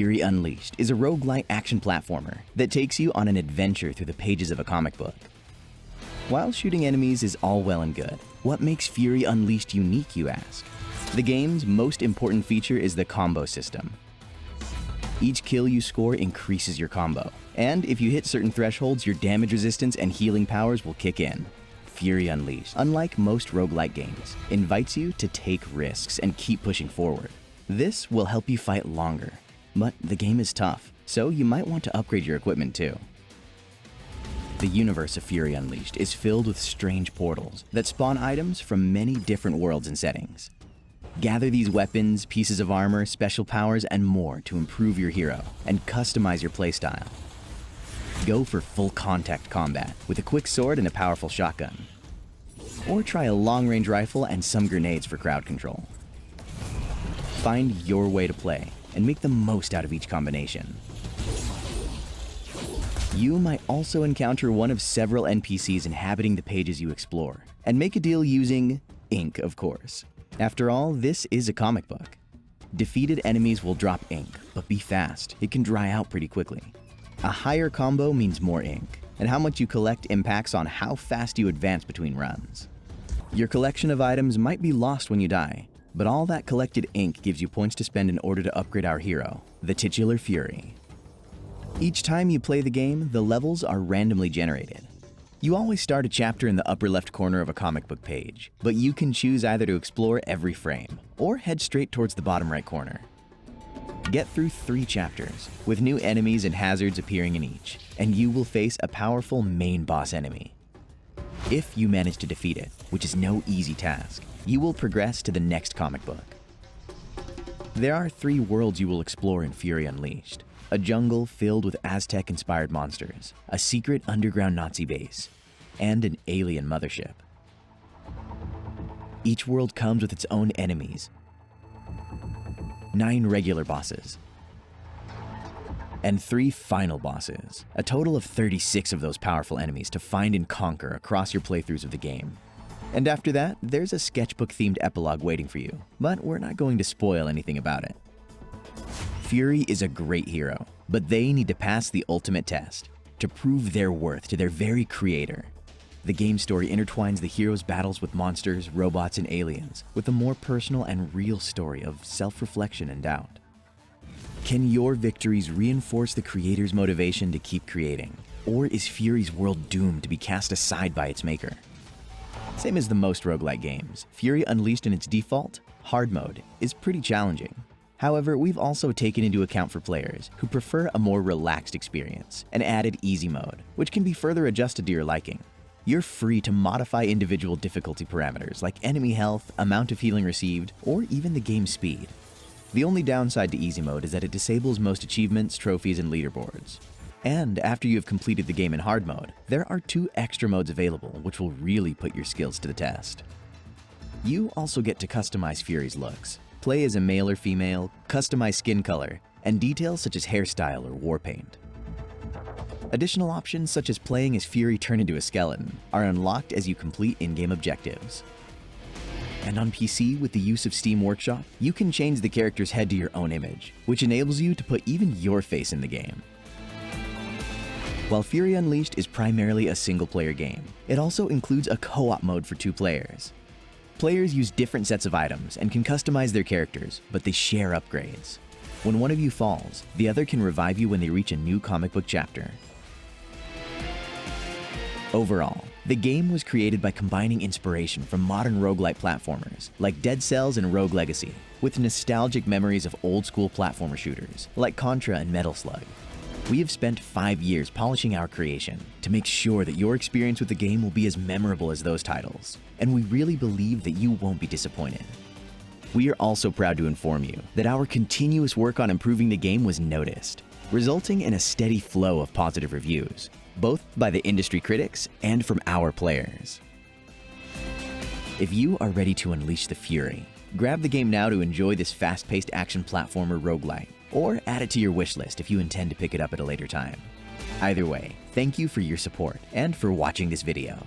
Fury Unleashed is a roguelite action platformer that takes you on an adventure through the pages of a comic book. While shooting enemies is all well and good, what makes Fury Unleashed unique, you ask? The game's most important feature is the combo system. Each kill you score increases your combo, and if you hit certain thresholds, your damage resistance and healing powers will kick in. Fury Unleashed, unlike most roguelite games, invites you to take risks and keep pushing forward. This will help you fight longer, but the game is tough, so you might want to upgrade your equipment too. The universe of Fury Unleashed is filled with strange portals that spawn items from many different worlds and settings. Gather these weapons, pieces of armor, special powers, and more to improve your hero and customize your playstyle. Go for full contact combat with a quick sword and a powerful shotgun. Or try a long-range rifle and some grenades for crowd control. Find your way to play and make the most out of each combination. You might also encounter one of several NPCs inhabiting the pages you explore, and make a deal using ink, of course. After all, this is a comic book. Defeated enemies will drop ink, but be fast. It can dry out pretty quickly. A higher combo means more ink, and how much you collect impacts on how fast you advance between runs. Your collection of items might be lost when you die, but all that collected ink gives you points to spend in order to upgrade our hero, the titular Fury. Each time you play the game, the levels are randomly generated. You always start a chapter in the upper left corner of a comic book page, but you can choose either to explore every frame, or head straight towards the bottom right corner. Get through 3 chapters, with new enemies and hazards appearing in each, and you will face a powerful main boss enemy. If you manage to defeat it, which is no easy task, you will progress to the next comic book. There are 3 worlds you will explore in Fury Unleashed. A jungle filled with Aztec-inspired monsters, a secret underground Nazi base, and an alien mothership. Each world comes with its own enemies, 9 regular bosses, and 3 final bosses, a total of 36 of those powerful enemies to find and conquer across your playthroughs of the game. And after that, there's a sketchbook-themed epilogue waiting for you, but we're not going to spoil anything about it. Fury is a great hero, but they need to pass the ultimate test to prove their worth to their very creator. The game story intertwines the hero's battles with monsters, robots, and aliens with a more personal and real story of self-reflection and doubt. Can your victories reinforce the creator's motivation to keep creating, or is Fury's world doomed to be cast aside by its maker? Same as the most roguelite games, Fury Unleashed in its default, hard mode, is pretty challenging. However, we've also taken into account for players who prefer a more relaxed experience and added easy mode, which can be further adjusted to your liking. You're free to modify individual difficulty parameters like enemy health, amount of healing received, or even the game's speed. The only downside to easy mode is that it disables most achievements, trophies, and leaderboards. And after you have completed the game in hard mode, there are 2 extra modes available which will really put your skills to the test. You also get to customize Fury's looks. Play as a male or female, customize skin color, and details such as hairstyle or war paint. Additional options such as playing as Fury turned into a skeleton are unlocked as you complete in-game objectives. And on PC, with the use of Steam Workshop, you can change the character's head to your own image, which enables you to put even your face in the game. While Fury Unleashed is primarily a single-player game, it also includes a co-op mode for 2 players. Players use different sets of items and can customize their characters, but they share upgrades. When one of you falls, the other can revive you when they reach a new comic book chapter. Overall, the game was created by combining inspiration from modern roguelite platformers like Dead Cells and Rogue Legacy with nostalgic memories of old-school platformer shooters like Contra and Metal Slug. We have spent 5 years polishing our creation to make sure that your experience with the game will be as memorable as those titles, and we really believe that you won't be disappointed. We are also proud to inform you that our continuous work on improving the game was noticed, resulting in a steady flow of positive reviews, both by the industry critics and from our players. If you are ready to unleash the Fury, grab the game now to enjoy this fast-paced action platformer roguelite, or add it to your wishlist if you intend to pick it up at a later time. Either way, thank you for your support and for watching this video.